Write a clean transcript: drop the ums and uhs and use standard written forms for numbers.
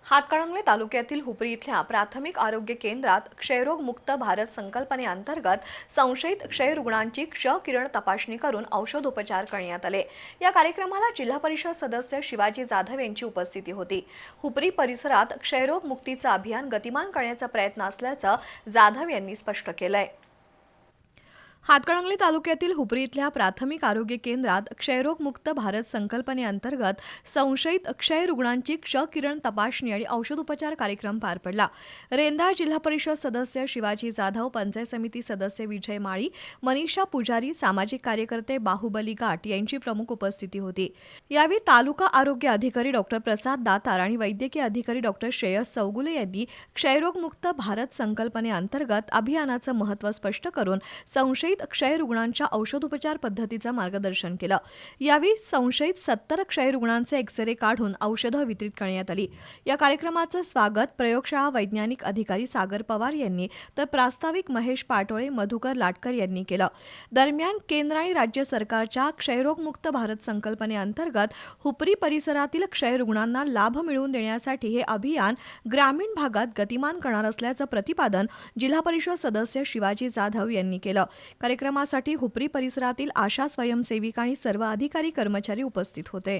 हातकणंगले तालुक्यातील हुपरी इथल्या प्राथमिक आरोग्य केंद्रात क्षयरोग मुक्त भारत संकल्पनेअंतर्गत संशयित क्षय रुग्णांची क्ष किरण तपासणी करून औषधोपचार करण्यात आले। या कार्यक्रमाला जिल्हा परिषद सदस्य शिवाजी जाधव यांची उपस्थिती होती। हुपरी परिसरात क्षयरोग मुक्तीचे अभियान गतिमान करण्याचा प्रयत्न असल्याचं जाधव यांनी स्पष्ट केलंय। हातकणंगले तालुक्यातील हुपरी इथल्या प्राथमिक आरोग्य केंद्रात क्षयरोग मुक्त भारत संकल्पनेअंतर्गत संशयित क्षय रुग्णांची क्ष किरण तपासणी आणि औषधोपचार कार्यक्रम पार पडला। रेंदाळ जिल्हा परिषद सदस्य शिवाजी जाधव, पंचायत समिती सदस्य विजय माळी, मनीषा पुजारी, सामाजिक कार्यकर्ते बाहुबली गाट यांची प्रमुख उपस्थिती होती। यावेळी तालुका आरोग्य अधिकारी डॉक्टर प्रसाद दातार आणि वैद्यकीय अधिकारी डॉक्टर श्रेयस चौगुले यांनी क्षयरोग मुक्त भारत संकल्पनेअंतर्गत अभियानाचं महत्त्व स्पष्ट करून संशयित क्षय रुग्णांच्या औषधोपचार पद्धतीचं मार्गदर्शन केलं। यावेळी संशयित 70 क्षय रुग्णांचे एक्सरे काढून औषधं वितरित करण्यात आली। या कार्यक्रमाचं स्वागत प्रयोगशाळा वैज्ञानिक अधिकारी सागर पवार यांनी तर प्रास्ताविक महेश पाटोळे, मधुकर लाटकर यांनी केलं। दरम्यान केंद्र आणि राज्य सरकारच्या क्षयरोग मुक्त भारत संकल्पनेअंतर्गत हुपरी परिसरातील क्षय रुग्णांना लाभ मिळवून देण्यासाठी हे अभियान ग्रामीण भागात गतिमान करणार असल्याचं प्रतिपादन जिल्हा परिषद सदस्य शिवाजी जाधव यांनी केलं। कार्यक्रमासाठी हुपरी परिसरातील आशा स्वयंसेविका आणि सर्व अधिकारी कर्मचारी उपस्थित होते।